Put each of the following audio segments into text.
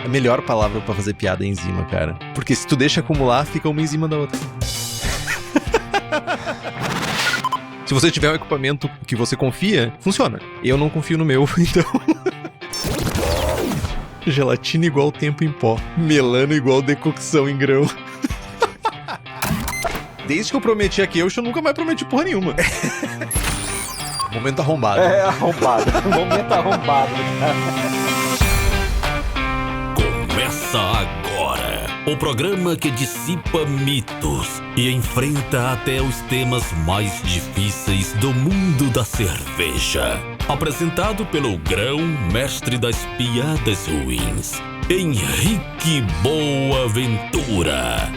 A melhor palavra pra fazer piada é enzima, cara. Porque se tu deixa acumular, fica uma em cima da outra. Se você tiver um equipamento que você confia, funciona. Eu não confio no meu, então... Gelatina igual tempo em pó. Melano igual decocção em grão. Desde que eu prometi a Keush, eu nunca mais prometi porra nenhuma. Momento arrombado. Arrombado. Momento arrombado. Começa agora o programa que dissipa mitos e enfrenta até os temas mais difíceis do mundo da cerveja. Apresentado pelo grão mestre das piadas ruins, Henrique Boaventura.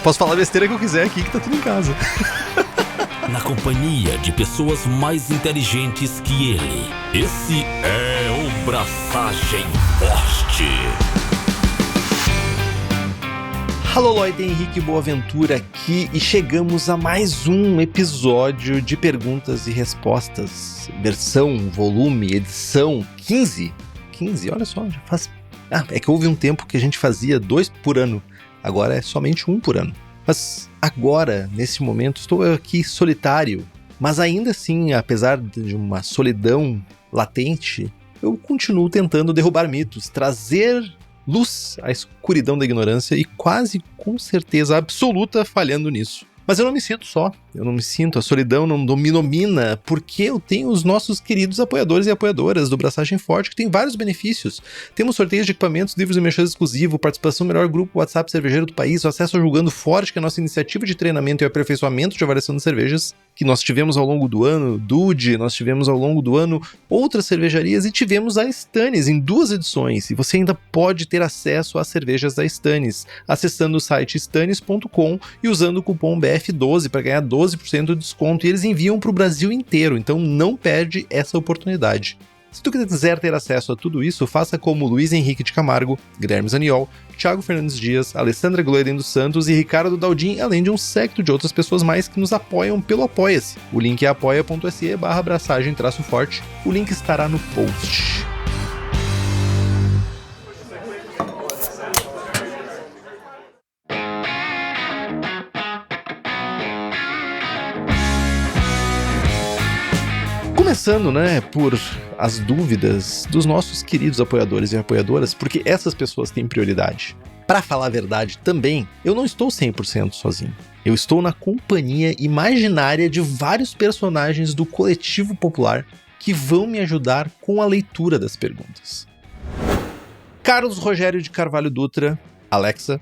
Posso falar a besteira que eu quiser aqui, que tá tudo em casa. Na companhia de pessoas mais inteligentes que ele. Esse é o Braçagem Forte. Alô, Lloyd, Henrique Boaventura aqui e chegamos a mais um episódio de Perguntas e Respostas. Versão, volume, edição 15. 15, olha só, já faz... é que houve um tempo que a gente fazia 2 por ano. Agora é somente 1 por ano. Mas agora, nesse momento, estou aqui solitário. Mas ainda assim, apesar de uma solidão latente, eu continuo tentando derrubar mitos, trazer luz à escuridão da ignorância e quase com certeza absoluta falhando nisso. Mas eu não me sinto só, a solidão não me domina, porque eu tenho os nossos queridos apoiadores e apoiadoras do Braçagem Forte, que tem vários benefícios. Temos sorteios de equipamentos, livros e merchan exclusivo, participação no melhor grupo WhatsApp cervejeiro do país, acesso ao Julgando Forte, que é a nossa iniciativa de treinamento e aperfeiçoamento de avaliação de cervejas, que nós tivemos ao longo do ano, Dude, nós tivemos ao longo do ano outras cervejarias e tivemos a Stannis em 2 edições, e você ainda pode ter acesso às cervejas da Stannis, acessando o site stannis.com e usando o cupom BF12 para ganhar 12% de desconto, e eles enviam para o Brasil inteiro, então não perde essa oportunidade. Se tu quiser ter acesso a tudo isso, faça como Luiz Henrique de Camargo, Guilherme Zaniol, Thiago Fernandes Dias, Alessandra Gloeden dos Santos e Ricardo Daldim, além de um séquito de outras pessoas mais que nos apoiam pelo Apoia-se. O link é apoia.se/braçagem-forte. O link estará no post. Começando, por as dúvidas dos nossos queridos apoiadores e apoiadoras, porque essas pessoas têm prioridade. Para falar a verdade também, eu não estou 100% sozinho. Eu estou na companhia imaginária de vários personagens do coletivo popular que vão me ajudar com a leitura das perguntas. Carlos Rogério de Carvalho Dutra, Alexa.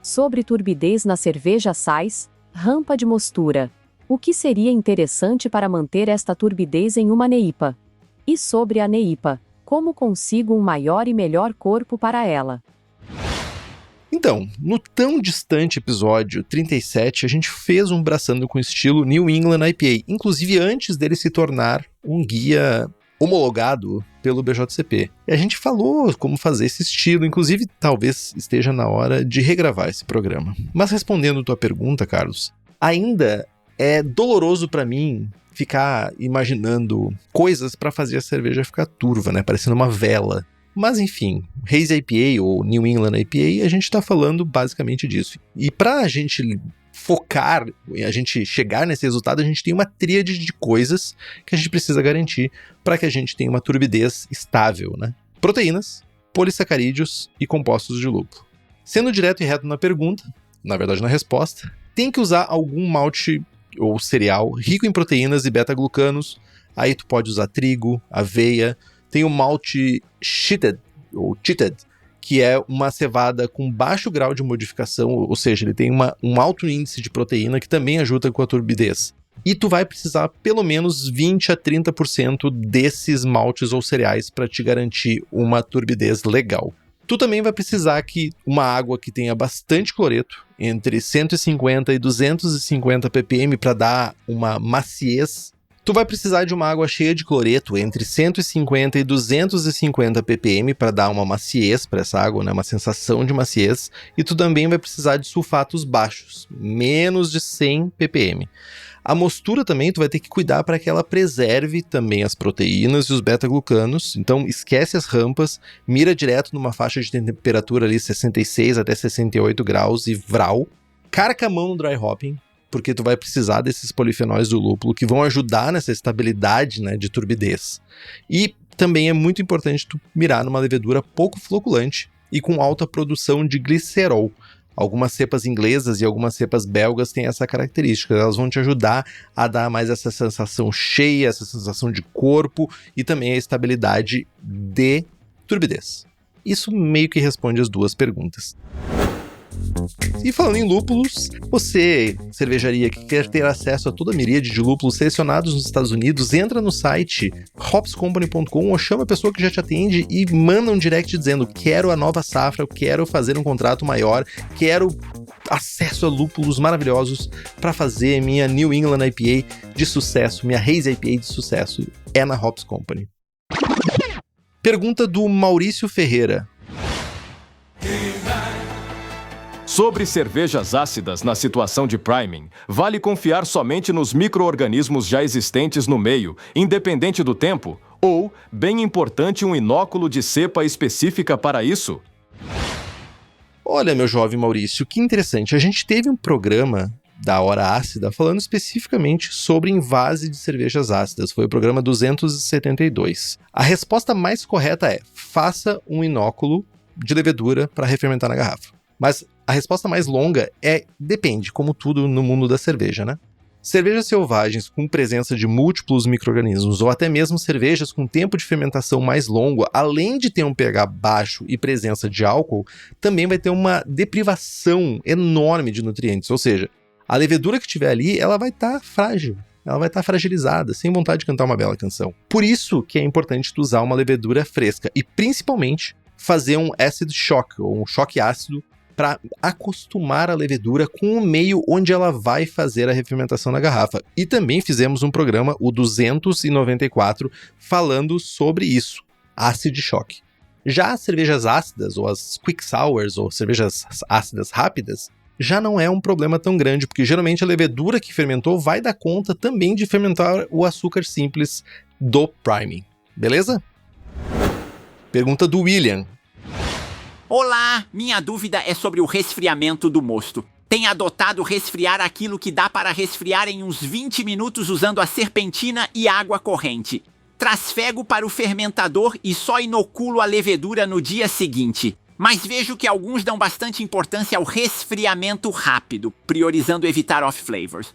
Sobre turbidez na cerveja sais, rampa de mostura. O que seria interessante para manter esta turbidez em uma NEIPA? E sobre a NEIPA, como consigo um maior e melhor corpo para ela? Então, no tão distante episódio 37, a gente fez um braçando com estilo New England IPA, inclusive antes dele se tornar um guia homologado pelo BJCP. E a gente falou como fazer esse estilo, inclusive talvez esteja na hora de regravar esse programa. Mas respondendo tua pergunta, Carlos, ainda é doloroso para mim ficar imaginando coisas para fazer a cerveja ficar turva, parecendo uma vela. Mas enfim, Hazy IPA ou New England IPA, a gente está falando basicamente disso. E para a gente focar, a gente chegar nesse resultado, a gente tem uma tríade de coisas que a gente precisa garantir para que a gente tenha uma turbidez estável, Proteínas, polissacarídeos e compostos de lúpulo. Sendo direto e reto na pergunta, na verdade na resposta, tem que usar algum malte ou cereal rico em proteínas e beta-glucanos. Aí tu pode usar trigo, aveia. Tem o malte sheeted, ou cheated, que é uma cevada com baixo grau de modificação, ou seja, ele tem um alto índice de proteína que também ajuda com a turbidez. E tu vai precisar pelo menos 20 a 30% desses maltes ou cereais para te garantir uma turbidez legal. Tu também vai precisar que uma água que tenha bastante cloreto, entre 150 e 250 ppm para dar uma maciez. Tu vai precisar de uma água cheia de cloreto, entre 150 e 250 ppm para dar uma maciez para essa água, uma sensação de maciez. E tu também vai precisar de sulfatos baixos, menos de 100 ppm. A mostura também tu vai ter que cuidar para que ela preserve também as proteínas e os beta-glucanos. Então esquece as rampas, mira direto numa faixa de temperatura ali 66 até 68 graus e vral. Carca a mão no dry hopping, porque tu vai precisar desses polifenóis do lúpulo que vão ajudar nessa estabilidade, né, de turbidez. E também é muito importante tu mirar numa levedura pouco floculante e com alta produção de glicerol. Algumas cepas inglesas e algumas cepas belgas têm essa característica. Elas vão te ajudar a dar mais essa sensação cheia, essa sensação de corpo e também a estabilidade de turbidez. Isso meio que responde as duas perguntas. E falando em lúpulos, você, cervejaria que quer ter acesso a toda a miríade de lúpulos selecionados nos Estados Unidos, entra no site hopscompany.com ou chama a pessoa que já te atende e manda um direct dizendo: quero a nova safra, eu quero fazer um contrato maior, quero acesso a lúpulos maravilhosos para fazer minha New England IPA de sucesso, minha Hazy IPA de sucesso. É na Hops Company. Pergunta do Maurício Ferreira. Sobre cervejas ácidas na situação de priming, vale confiar somente nos micro-organismos já existentes no meio, independente do tempo? Ou, bem importante, um inóculo de cepa específica para isso? Olha, meu jovem Maurício, que interessante. A gente teve um programa da Hora Ácida falando especificamente sobre invase de cervejas ácidas. Foi o programa 272. A resposta mais correta é: faça um inóculo de levedura para refermentar na garrafa. Mas a resposta mais longa é depende, como tudo no mundo da cerveja, né? Cervejas selvagens com presença de múltiplos micro-organismos ou até mesmo cervejas com tempo de fermentação mais longo, além de ter um pH baixo e presença de álcool, também vai ter uma deprivação enorme de nutrientes. Ou seja, a levedura que tiver ali, ela vai estar frágil. Ela vai estar fragilizada, sem vontade de cantar uma bela canção. Por isso que é importante tu usar uma levedura fresca e principalmente fazer um acid shock, ou um choque ácido, para acostumar a levedura com o meio onde ela vai fazer a refermentação na garrafa. E também fizemos um programa, o 294, falando sobre isso, acid shock. Já as cervejas ácidas, ou as quick sours, ou cervejas ácidas rápidas, já não é um problema tão grande, porque geralmente a levedura que fermentou vai dar conta também de fermentar o açúcar simples do priming. Beleza? Pergunta do William. Olá, minha dúvida é sobre o resfriamento do mosto. Tem adotado resfriar aquilo que dá para resfriar em uns 20 minutos usando a serpentina e água corrente. Trasfego para o fermentador e só inoculo a levedura no dia seguinte. Mas vejo que alguns dão bastante importância ao resfriamento rápido, priorizando evitar off-flavors.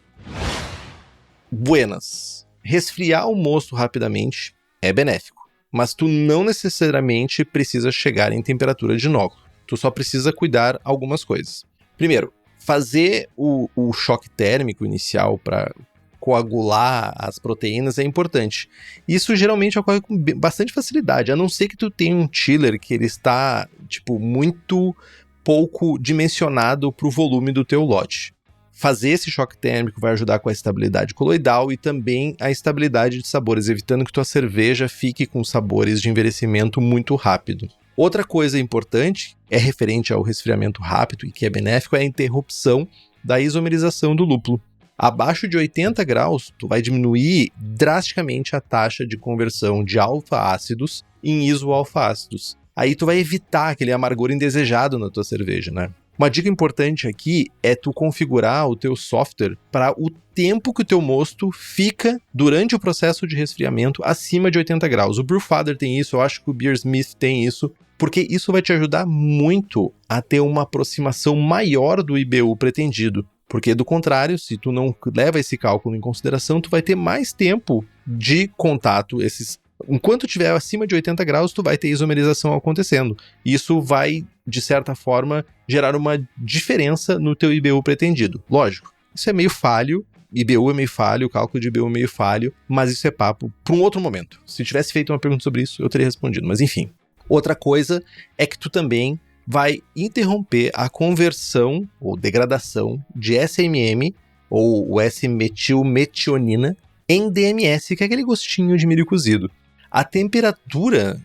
Buenas. Resfriar o mosto rapidamente é benéfico. Mas tu não necessariamente precisa chegar em temperatura de inóculo. Tu só precisa cuidar algumas coisas. Primeiro, fazer o choque térmico inicial para coagular as proteínas é importante. Isso geralmente ocorre com bastante facilidade, a não ser que tu tenha um chiller que ele está muito pouco dimensionado para o volume do teu lote. Fazer esse choque térmico vai ajudar com a estabilidade coloidal e também a estabilidade de sabores, evitando que tua cerveja fique com sabores de envelhecimento muito rápido. Outra coisa importante é referente ao resfriamento rápido e que é benéfico é a interrupção da isomerização do lúpulo. Abaixo de 80 graus, tu vai diminuir drasticamente a taxa de conversão de alfa-ácidos em iso-alfa-ácidos. Aí tu vai evitar aquele amargor indesejado na tua cerveja, né? Uma dica importante aqui é tu configurar o teu software para o tempo que o teu mosto fica durante o processo de resfriamento acima de 80 graus. O Brewfather tem isso, eu acho que o Beersmith tem isso, porque isso vai te ajudar muito a ter uma aproximação maior do IBU pretendido. Porque do contrário, se tu não leva esse cálculo em consideração, tu vai ter mais tempo de contato. Enquanto estiver acima de 80 graus, tu vai ter isomerização acontecendo. Isso vai, de certa forma, gerar uma diferença no teu IBU pretendido. Lógico, isso é meio falho, IBU é meio falho, o cálculo de IBU é meio falho, mas isso é papo para um outro momento. Se tivesse feito uma pergunta sobre isso, eu teria respondido, mas enfim. Outra coisa é que tu também vai interromper a conversão ou degradação de SMM, ou o S-metilmetionina, em DMS, que é aquele gostinho de milho cozido. A temperatura,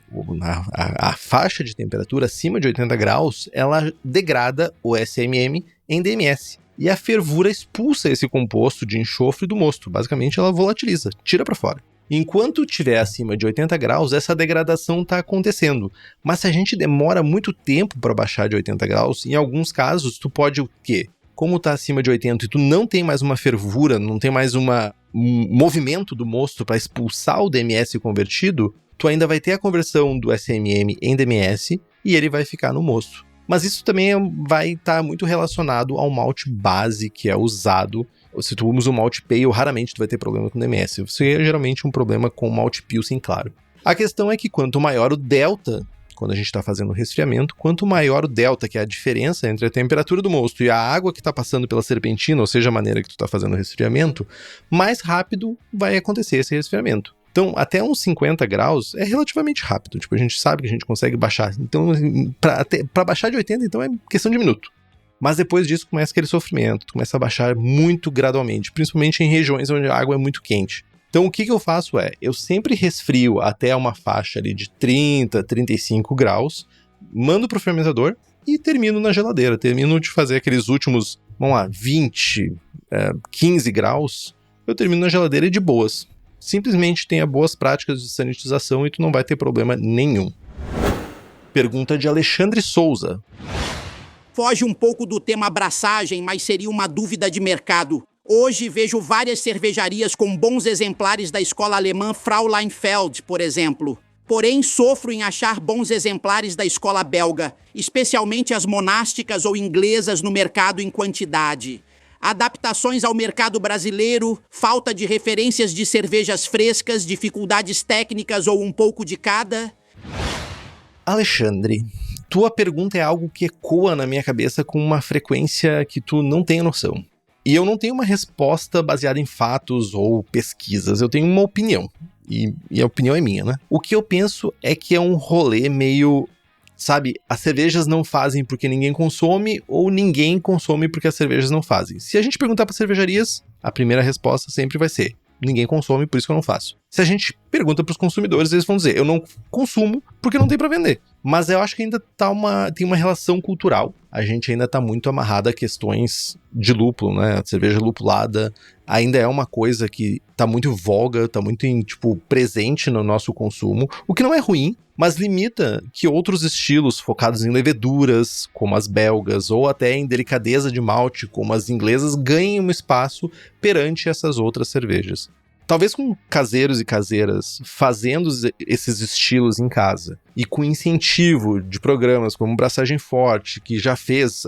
a faixa de temperatura acima de 80 graus, ela degrada o SMM em DMS. e a fervura expulsa esse composto de enxofre do mosto. Basicamente, ela volatiliza, tira para fora. Enquanto estiver acima de 80 graus, essa degradação está acontecendo. Mas se a gente demora muito tempo para baixar de 80 graus, em alguns casos, tu pode o quê? Como está acima de 80 e tu não tem mais uma fervura, não tem mais um movimento do mosto para expulsar o DMS convertido, tu ainda vai ter a conversão do SMM em DMS e ele vai ficar no mosto. Mas isso também vai estar muito relacionado ao malte base que é usado. Se tu usa um malte pale, raramente tu vai ter problema com DMS. Isso é geralmente um problema com malte pilsen, claro. A questão é que quanto maior o delta, quando a gente está fazendo resfriamento, quanto maior o delta, que é a diferença entre a temperatura do mosto e a água que está passando pela serpentina, ou seja, a maneira que tu está fazendo o resfriamento, mais rápido vai acontecer esse resfriamento. Então, até uns 50 graus é relativamente rápido. Tipo, a gente sabe que a gente consegue baixar. Então, para baixar de 80, então é questão de minuto. Mas depois disso começa aquele sofrimento, tu começa a baixar muito gradualmente, principalmente em regiões onde a água é muito quente. Então o que eu faço eu sempre resfrio até uma faixa ali de 30, 35 graus, mando pro fermentador e termino na geladeira. Termino de fazer aqueles últimos, 20, 15 graus, eu termino na geladeira e de boas. Simplesmente tenha boas práticas de sanitização e tu não vai ter problema nenhum. Pergunta de Alexandre Souza. Foge um pouco do tema abraçagem, mas seria uma dúvida de mercado. Hoje vejo várias cervejarias com bons exemplares da escola alemã Frauleinfeld, por exemplo. Porém, sofro em achar bons exemplares da escola belga, especialmente as monásticas ou inglesas no mercado em quantidade. Adaptações ao mercado brasileiro, falta de referências de cervejas frescas, dificuldades técnicas ou um pouco de cada? Alexandre, tua pergunta é algo que ecoa na minha cabeça com uma frequência que tu não tem noção. E eu não tenho uma resposta baseada em fatos ou pesquisas, eu tenho uma opinião. E a opinião é minha, né? O que eu penso é que é um rolê meio, sabe, as cervejas não fazem porque ninguém consome ou ninguém consome porque as cervejas não fazem. Se a gente perguntar para cervejarias, a primeira resposta sempre vai ser: ninguém consome, por isso que eu não faço. Se a gente pergunta para os consumidores, eles vão dizer: eu não consumo porque não tem para vender. Mas eu acho que ainda tem uma relação cultural. A gente ainda está muito amarrado a questões de lúpulo, né? A cerveja lupulada ainda é uma coisa que está muito em voga, está muito presente no nosso consumo, o que não é ruim, mas limita que outros estilos focados em leveduras, como as belgas, ou até em delicadeza de malte, como as inglesas, ganhem um espaço perante essas outras cervejas. Talvez com caseiros e caseiras fazendo esses estilos em casa e com incentivo de programas como Braçagem Forte, que já fez,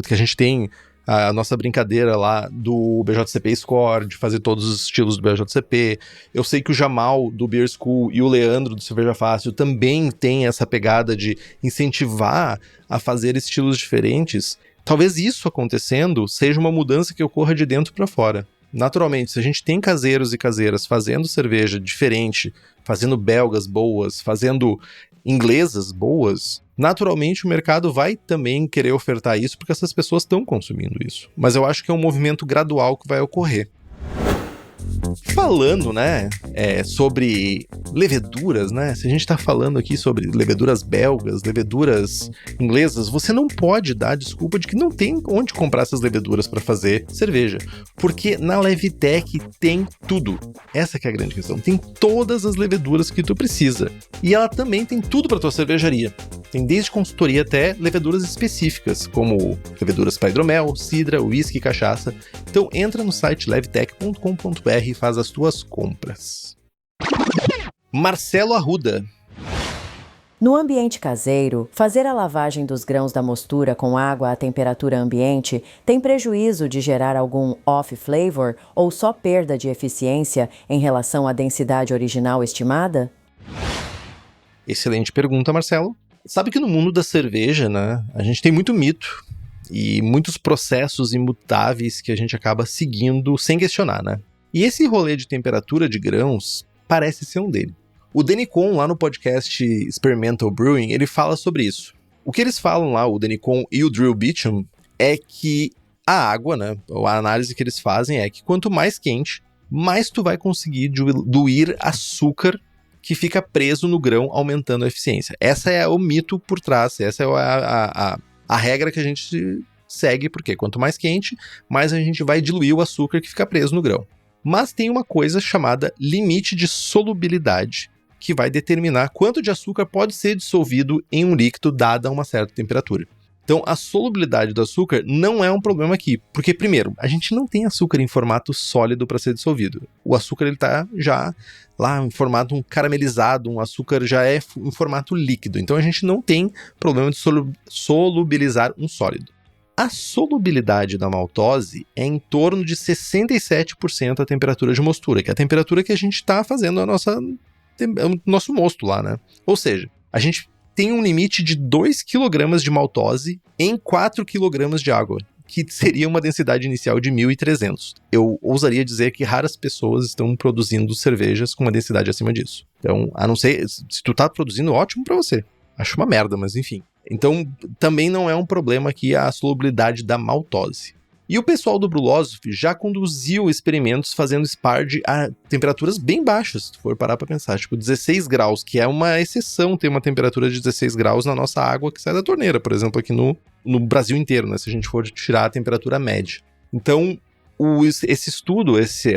que a gente tem a nossa brincadeira lá do BJCP Score, de fazer todos os estilos do BJCP. Eu sei que o Jamal do Beer School e o Leandro do Cerveja Fácil também tem essa pegada de incentivar a fazer estilos diferentes. Talvez isso acontecendo seja uma mudança que ocorra de dentro para fora. Naturalmente, se a gente tem caseiros e caseiras fazendo cerveja diferente, fazendo belgas boas, fazendo inglesas boas, naturalmente o mercado vai também querer ofertar isso porque essas pessoas estão consumindo isso. Mas eu acho que é um movimento gradual que vai ocorrer. Falando, né, sobre leveduras, né, se a gente tá falando aqui sobre leveduras belgas, leveduras inglesas, você não pode dar desculpa de que não tem onde comprar essas leveduras para fazer cerveja, porque na Levitec tem tudo. Essa que é a grande questão, tem todas as leveduras que tu precisa, e ela também tem tudo para tua cervejaria. Tem desde consultoria até leveduras específicas, como leveduras para hidromel, cidra, uísque e cachaça. Então entra no site levitec.com.br e faz as tuas compras. Marcelo Arruda. No ambiente caseiro, fazer a lavagem dos grãos da mostura com água à temperatura ambiente tem prejuízo de gerar algum off-flavor ou só perda de eficiência em relação à densidade original estimada? Excelente pergunta, Marcelo. Sabe que no mundo da cerveja, né, a gente tem muito mito e muitos processos imutáveis que a gente acaba seguindo sem questionar, né? E esse rolê de temperatura de grãos parece ser um dele. O Denicon, lá no podcast Experimental Brewing, ele fala sobre isso. O que eles falam lá, o Denicon e o Drew Beecham, é que a água, né, a análise que eles fazem é que quanto mais quente, mais tu vai conseguir diluir açúcar que fica preso no grão, aumentando a eficiência. Essa é o mito por trás, essa é a regra que a gente segue, porque quanto mais quente, mais a gente vai diluir o açúcar que fica preso no grão. Mas tem uma coisa chamada limite de solubilidade, que vai determinar quanto de açúcar pode ser dissolvido em um líquido dada uma certa temperatura. Então, a solubilidade do açúcar não é um problema aqui, porque, primeiro, a gente não tem açúcar em formato sólido para ser dissolvido. O açúcar está já lá em formato caramelizado, um açúcar já é em formato líquido. Então, a gente não tem problema de solubilizar um sólido. A solubilidade da maltose é em torno de 67% a temperatura de mostura, que é a temperatura que a gente está fazendo o nosso mosto lá, né? Ou seja, a gente tem um limite de 2 kg de maltose em 4 kg de água, que seria uma densidade inicial de 1.300. Eu ousaria dizer que raras pessoas estão produzindo cervejas com uma densidade acima disso. Então, a não ser, se tu tá produzindo, ótimo pra você. Acho uma merda, mas enfim. Então, também não é um problema aqui a solubilidade da maltose. E o pessoal do Brulosophy já conduziu experimentos fazendo SPARD a temperaturas bem baixas, se tu for parar pra pensar, tipo 16 graus, que é uma exceção ter uma temperatura de 16 graus na nossa água que sai da torneira, por exemplo, aqui no Brasil inteiro, né, se a gente for tirar a temperatura média. Então, esse estudo, esse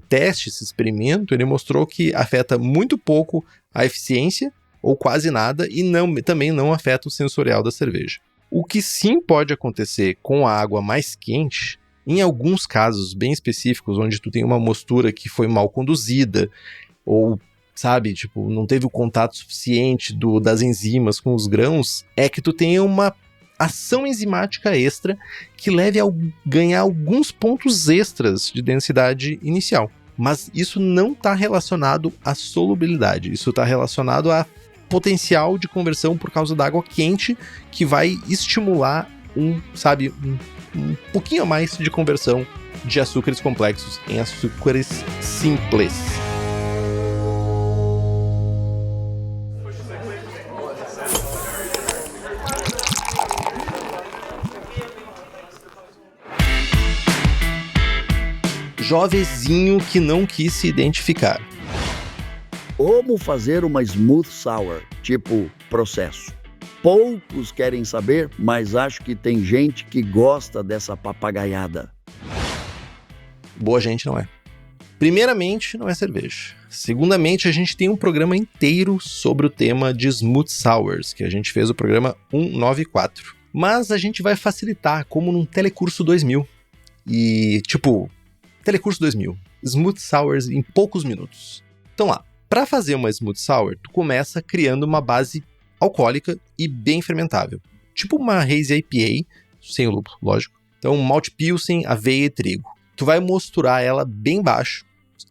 teste, esse experimento, ele mostrou que afeta muito pouco a eficiência, ou quase nada, e também não afeta o sensorial da cerveja. O que sim pode acontecer com a água mais quente, em alguns casos bem específicos, onde tu tem uma mostura que foi mal conduzida, ou, sabe, tipo, não teve o contato suficiente das enzimas com os grãos, é que tu tenha uma ação enzimática extra que leve a ganhar alguns pontos extras de densidade inicial. Mas isso não está relacionado à solubilidade, isso está relacionado a potencial de conversão por causa da água quente, que vai estimular um pouquinho a mais de conversão de açúcares complexos em açúcares simples. Jovezinho que não quis se identificar. Como fazer uma smooth sour, tipo processo. Poucos querem saber, mas acho que tem gente que gosta dessa papagaiada. Boa gente não é. Primeiramente, não é cerveja. Segundamente, a gente tem um programa inteiro sobre o tema de smooth sours, que a gente fez o programa 194. Mas a gente vai facilitar, como num Telecurso 2000. E, Telecurso 2000. Smooth sours em poucos minutos. Então lá. Para fazer uma smooth sour, tu começa criando uma base alcoólica e bem fermentável. Tipo uma hazy IPA, sem o lúpulo, lógico. Então, malte pilsen, aveia e trigo. Tu vai mosturar ela bem baixo,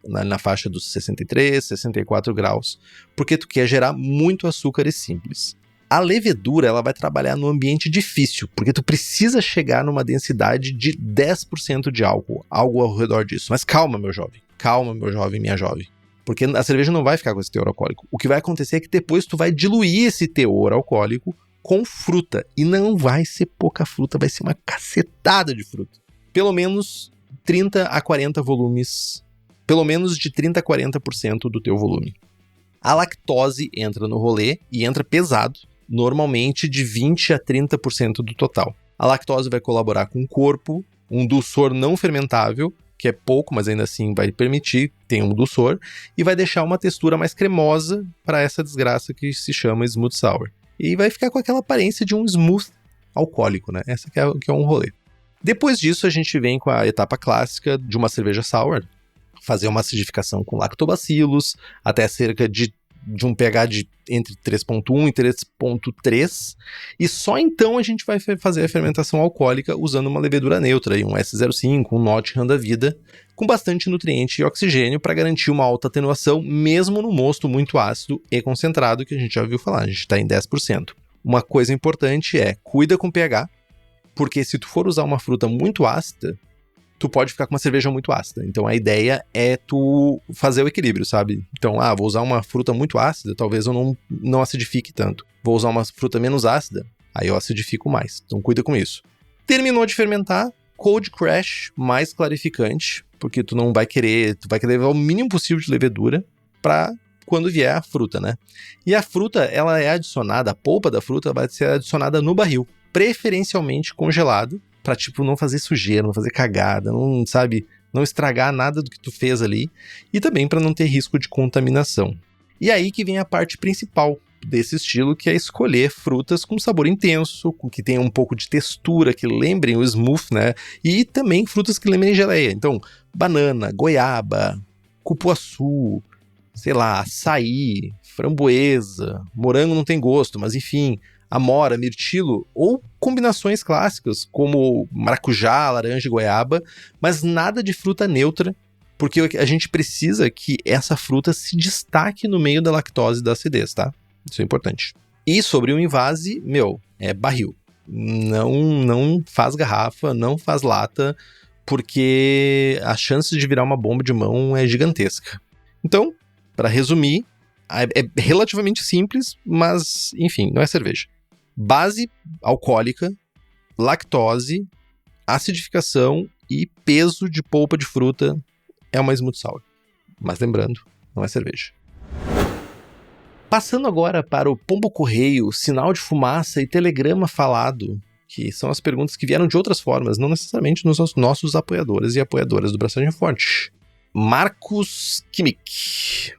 na faixa dos 63, 64 graus, porque tu quer gerar muito açúcar e simples. A levedura, ela vai trabalhar no ambiente difícil, porque tu precisa chegar numa densidade de 10% de álcool, algo ao redor disso. Mas calma, meu jovem, minha jovem. Porque a cerveja não vai ficar com esse teor alcoólico. O que vai acontecer é que depois tu vai diluir esse teor alcoólico com fruta. E não vai ser pouca fruta, vai ser uma cacetada de fruta. Pelo menos 30 a 40 volumes. Pelo menos de 30 a 40% do teu volume. A lactose entra no rolê e entra pesado. Normalmente de 20 a 30% do total. A lactose vai colaborar com o corpo, um dulçor não fermentável, que é pouco, mas ainda assim vai permitir, tem um dulçor, e vai deixar uma textura mais cremosa para essa desgraça que se chama smooth sour. E vai ficar com aquela aparência de um smooth alcoólico, né? Essa que é um rolê. Depois disso, a gente vem com a etapa clássica de uma cerveja sour, fazer uma acidificação com lactobacilos, até cerca de um pH de entre 3.1 e 3.3, e só então a gente vai fazer a fermentação alcoólica usando uma levedura neutra, um S05, um Nottingham da vida, com bastante nutriente e oxigênio para garantir uma alta atenuação, mesmo no mosto muito ácido e concentrado, que a gente já ouviu falar, a gente está em 10%. Uma coisa importante é, cuida com pH, porque se tu for usar uma fruta muito ácida, tu pode ficar com uma cerveja muito ácida. Então a ideia é tu fazer o equilíbrio, sabe? Então, vou usar uma fruta muito ácida, talvez eu não acidifique tanto. Vou usar uma fruta menos ácida, aí eu acidifico mais. Então cuida com isso. Terminou de fermentar, cold crash mais clarificante, porque tu vai querer levar o mínimo possível de levedura para quando vier a fruta, né? E a fruta, ela é adicionada, a polpa da fruta vai ser adicionada no barril, preferencialmente congelado, pra, tipo, não fazer sujeira, não fazer cagada, não, sabe, não estragar nada do que tu fez ali, e também pra não ter risco de contaminação. E aí que vem a parte principal desse estilo, que é escolher frutas com sabor intenso, com que tenham um pouco de textura, que lembrem o smooth, né? E também frutas que lembrem geleia. Então, banana, goiaba, cupuaçu, sei lá, açaí, framboesa, morango não tem gosto, mas enfim, amora, mirtilo, ou combinações clássicas, como maracujá, laranja e goiaba, mas nada de fruta neutra, porque a gente precisa que essa fruta se destaque no meio da lactose e da acidez, tá? Isso é importante. E sobre o invase, é barril. Não faz garrafa, não faz lata, porque a chance de virar uma bomba de mão é gigantesca. Então, para resumir, é relativamente simples, mas, enfim, não é cerveja. Base alcoólica, lactose, acidificação e peso de polpa de fruta é uma smooth sour. Mas lembrando, não é cerveja. Passando agora para o pombo correio, sinal de fumaça e telegrama falado, que são as perguntas que vieram de outras formas, não necessariamente nos nossos apoiadores e apoiadoras do Braçagem Forte. Marcos Kimmich.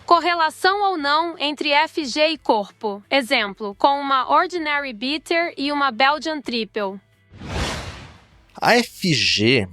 Correlação ou não entre FG e corpo? Exemplo, com uma Ordinary Bitter e uma Belgian Triple. A FG,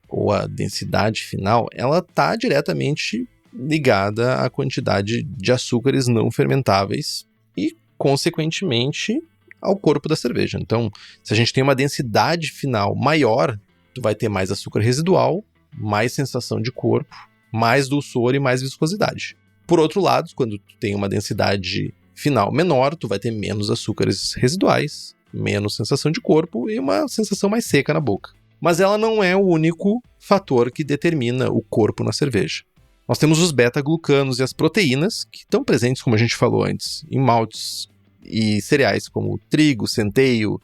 ou a densidade final, ela está diretamente ligada à quantidade de açúcares não fermentáveis e, consequentemente, ao corpo da cerveja. Então, se a gente tem uma densidade final maior, tu vai ter mais açúcar residual, mais sensação de corpo, mais dulçor e mais viscosidade. Por outro lado, quando tu tem uma densidade final menor, tu vai ter menos açúcares residuais, menos sensação de corpo e uma sensação mais seca na boca. Mas ela não é o único fator que determina o corpo na cerveja. Nós temos os beta-glucanos e as proteínas, que estão presentes, como a gente falou antes, em maltes e cereais como trigo, centeio,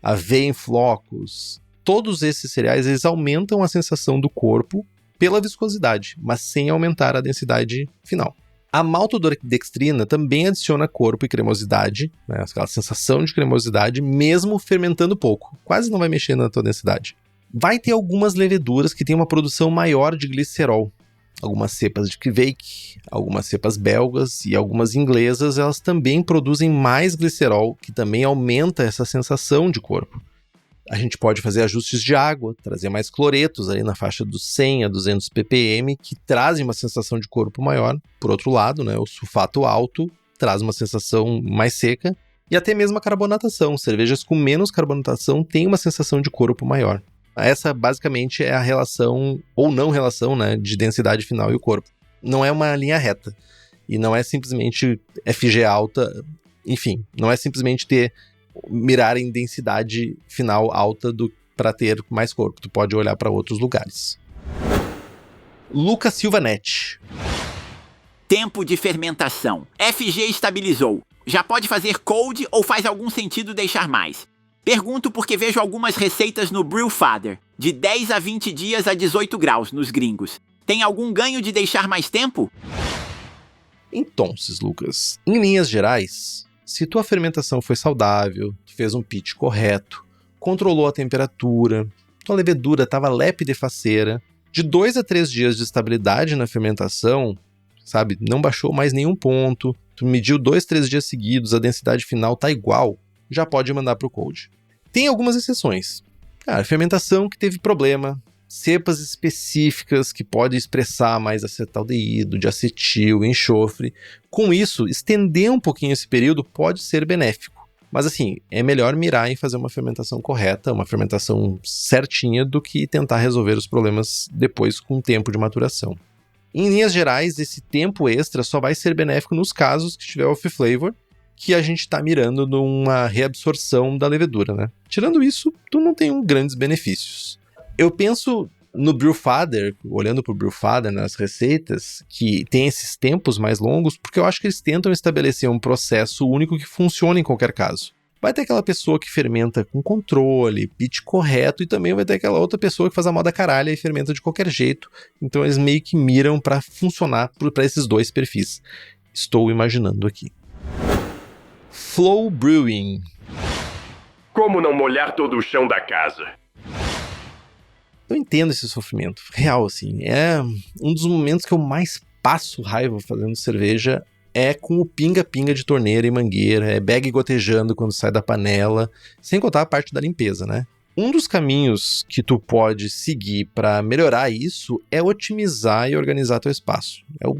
aveia em flocos. Todos esses cereais eles aumentam a sensação do corpo pela viscosidade, mas sem aumentar a densidade final. A maltodextrina também adiciona corpo e cremosidade, né, aquela sensação de cremosidade, mesmo fermentando pouco. Quase não vai mexer na tua densidade. Vai ter algumas leveduras que têm uma produção maior de glicerol. Algumas cepas de Kveik, algumas cepas belgas e algumas inglesas, elas também produzem mais glicerol, que também aumenta essa sensação de corpo. A gente pode fazer ajustes de água, trazer mais cloretos ali na faixa dos 100 a 200 ppm, que trazem uma sensação de corpo maior. Por outro lado, né, o sulfato alto traz uma sensação mais seca. E até mesmo a carbonatação. Cervejas com menos carbonatação têm uma sensação de corpo maior. Essa, basicamente, é a relação, ou não relação, né, de densidade final e o corpo. Não é uma linha reta. E não é simplesmente FG alta. Enfim, não é simplesmente mirar em densidade final alta para ter mais corpo. Tu pode olhar para outros lugares. Lucas Silva Net. Tempo de fermentação. FG estabilizou. Já pode fazer cold ou faz algum sentido deixar mais? Pergunto porque vejo algumas receitas no Brewfather, de 10 a 20 dias a 18 graus nos gringos. Tem algum ganho de deixar mais tempo? Então, Lucas, em linhas gerais, se tua fermentação foi saudável, tu fez um pitch correto, controlou a temperatura, tua levedura estava lépida e faceira, de 2 a 3 dias de estabilidade na fermentação, sabe, não baixou mais nenhum ponto, tu mediu 2, 3 dias seguidos, a densidade final tá igual, já pode mandar pro cold. Tem algumas exceções. Fermentação que teve problema, cepas específicas que podem expressar mais acetaldeído, diacetil, enxofre. Com isso, estender um pouquinho esse período pode ser benéfico. Mas assim, é melhor mirar em fazer uma fermentação correta, uma fermentação certinha, do que tentar resolver os problemas depois com o tempo de maturação. Em linhas gerais, esse tempo extra só vai ser benéfico nos casos que tiver off-flavor, que a gente está mirando numa reabsorção da levedura, né? Tirando isso, tu não tem grandes benefícios. Eu penso no Brewfather, olhando para o Brewfather nas receitas, que tem esses tempos mais longos, porque eu acho que eles tentam estabelecer um processo único que funcione em qualquer caso. Vai ter aquela pessoa que fermenta com controle, pitch correto, e também vai ter aquela outra pessoa que faz a moda caralha e fermenta de qualquer jeito. Então eles meio que miram para funcionar para esses dois perfis. Estou imaginando aqui. Flow Brewing. Como não molhar todo o chão da casa? Eu entendo esse sofrimento, real, assim. É um dos momentos que eu mais passo raiva fazendo cerveja é com o pinga-pinga de torneira e mangueira, é bag gotejando quando sai da panela, sem contar a parte da limpeza, né? Um dos caminhos que tu pode seguir para melhorar isso é otimizar e organizar teu espaço. É o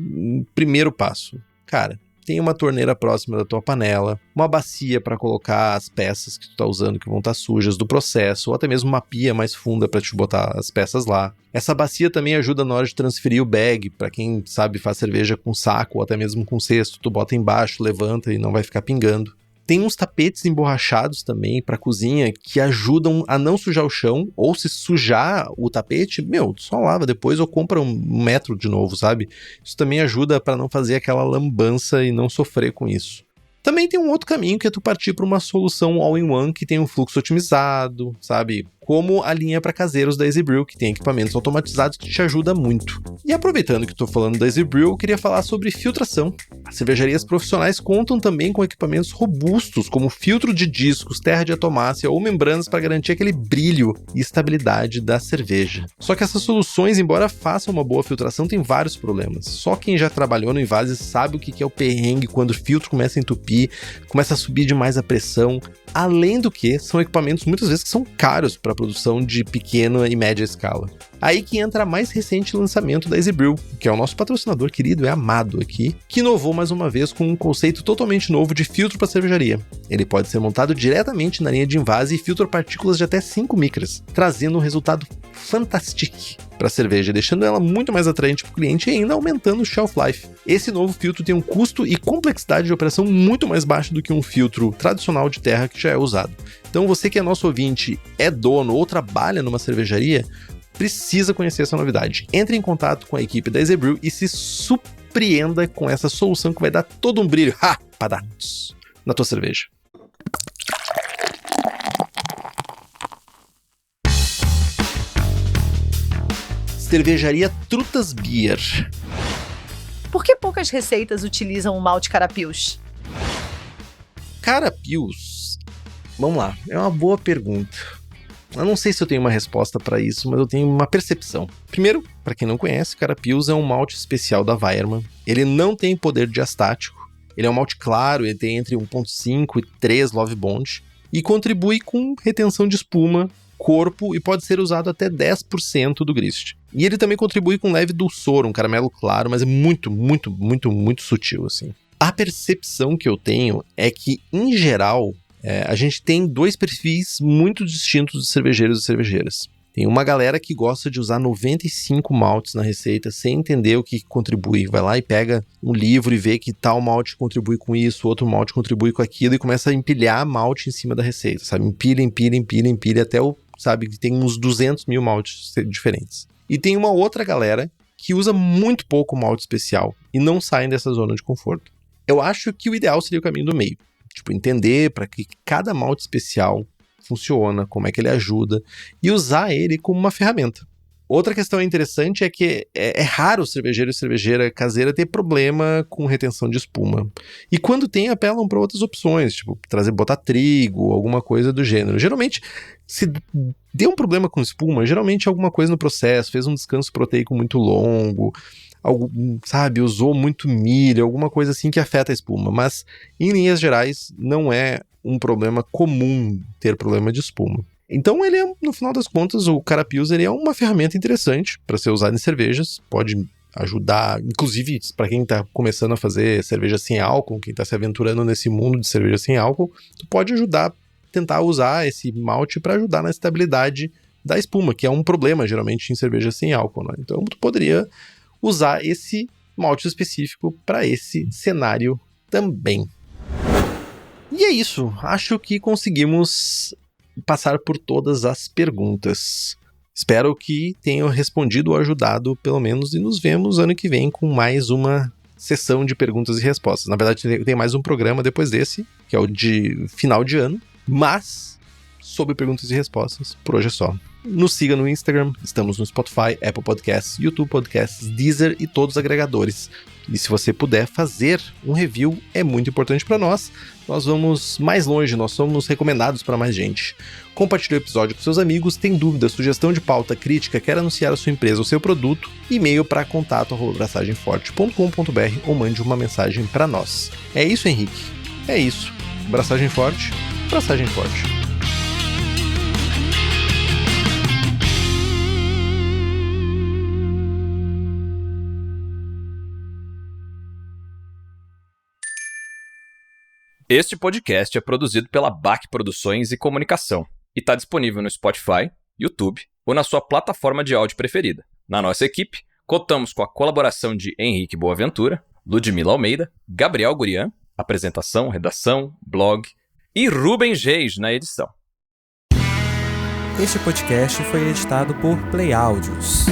primeiro passo. Cara, tem uma torneira próxima da tua panela, uma bacia para colocar as peças que tu tá usando que vão estar sujas do processo, ou até mesmo uma pia mais funda para te botar as peças lá. Essa bacia também ajuda na hora de transferir o bag, para quem sabe faz cerveja com saco ou até mesmo com cesto, tu bota embaixo, levanta e não vai ficar pingando. Tem uns tapetes emborrachados também para cozinha que ajudam a não sujar o chão, ou se sujar o tapete, só lava depois ou compra um metro de novo, sabe? Isso também ajuda para não fazer aquela lambança e não sofrer com isso. Também tem um outro caminho que é tu partir para uma solução all-in-one que tem um fluxo otimizado, sabe? Como a linha para caseiros da Easy Brew, que tem equipamentos automatizados que te ajuda muito. E aproveitando que estou falando da Easy Brew, eu queria falar sobre filtração. As cervejarias profissionais contam também com equipamentos robustos, como filtro de discos, terra de atomácia ou membranas para garantir aquele brilho e estabilidade da cerveja. Só que essas soluções, embora façam uma boa filtração, têm vários problemas. Só quem já trabalhou no Invase sabe o que é o perrengue quando o filtro começa a entupir, começa a subir demais a pressão. Além do que, são equipamentos muitas vezes que são caros para a produção de pequena e média escala. Aí que entra a mais recente lançamento da Easy Brew, que é o nosso patrocinador querido e amado aqui, que inovou mais uma vez com um conceito totalmente novo de filtro para cervejaria. Ele pode ser montado diretamente na linha de invase e filtra partículas de até 5 micras, trazendo um resultado fantástico para a cerveja, deixando ela muito mais atraente para o cliente e ainda aumentando o shelf life. Esse novo filtro tem um custo e complexidade de operação muito mais baixo do que um filtro tradicional de terra que já é usado. Então você que é nosso ouvinte, é dono ou trabalha numa cervejaria, precisa conhecer essa novidade. Entre em contato com a equipe da Easy Brew e se surpreenda com essa solução que vai dar todo um brilho, padatos, na tua cerveja. Cervejaria Trutas Beer. Por que poucas receitas utilizam o malte Carapils? Carapils? Vamos lá, é uma boa pergunta. Eu não sei se eu tenho uma resposta para isso, mas eu tenho uma percepção. Primeiro, para quem não conhece, Carapils é um malte especial da Weyermann. Ele não tem poder diastático. Ele é um malte claro, ele tem entre 1.5 e 3 Love Bond e contribui com retenção de espuma, corpo e pode ser usado até 10% do grist. E ele também contribui com leve dulçor, um caramelo claro, mas é muito sutil, assim. A percepção que eu tenho é que, em geral, a gente tem dois perfis muito distintos de cervejeiros e cervejeiras. Tem uma galera que gosta de usar 95 maltes na receita sem entender o que contribui. Vai lá e pega um livro e vê que tal malte contribui com isso, outro malte contribui com aquilo e começa a empilhar malte em cima da receita, sabe? Empilha até sabe, que tem uns 200 mil maltes diferentes. E tem uma outra galera que usa muito pouco malte especial e não saem dessa zona de conforto. Eu acho que o ideal seria o caminho do meio. Tipo, entender para que cada malte especial funciona, como é que ele ajuda, e usar ele como uma ferramenta. Outra questão interessante é que é raro o cervejeiro e cervejeira caseira ter problema com retenção de espuma. E quando tem, apelam para outras opções, tipo botar trigo, alguma coisa do gênero. Geralmente, se deu um problema com espuma, geralmente alguma coisa no processo, fez um descanso proteico muito longo, usou muito milho, alguma coisa assim que afeta a espuma. Mas, em linhas gerais, não é um problema comum ter problema de espuma. Então ele no final das contas, o Carapils ele é uma ferramenta interessante para ser usado em cervejas, pode ajudar, inclusive para quem está começando a fazer cerveja sem álcool, quem está se aventurando nesse mundo de cerveja sem álcool, tu pode ajudar, tentar usar esse malte para ajudar na estabilidade da espuma, que é um problema geralmente em cerveja sem álcool, né? Então tu poderia usar esse malte específico para esse cenário também. E é isso, acho que conseguimos passar por todas as perguntas. Espero que tenham respondido ou ajudado, pelo menos, e nos vemos ano que vem com mais uma sessão de perguntas e respostas. Na verdade, tem mais um programa depois desse, que é o de final de ano, mas sobre perguntas e respostas, por hoje é só. Nos siga no Instagram, estamos no Spotify, Apple Podcasts, YouTube Podcasts, Deezer e todos os agregadores. E se você puder fazer um review, é muito importante para nós. Nós vamos mais longe, nós somos recomendados para mais gente. Compartilhe o episódio com seus amigos, tem dúvida, sugestão de pauta, crítica, quer anunciar a sua empresa ou seu produto, e-mail para contato@braçagemforte.com.br ou mande uma mensagem para nós. É isso, Henrique? É isso. Braçagem forte, braçagem forte. Este podcast é produzido pela BAC Produções e Comunicação e está disponível no Spotify, YouTube ou na sua plataforma de áudio preferida. Na nossa equipe, contamos com a colaboração de Henrique Boaventura, Ludmila Almeida, Gabriel Gurian, apresentação, redação, blog e Rubens Reis na edição. Este podcast foi editado por Play Áudios.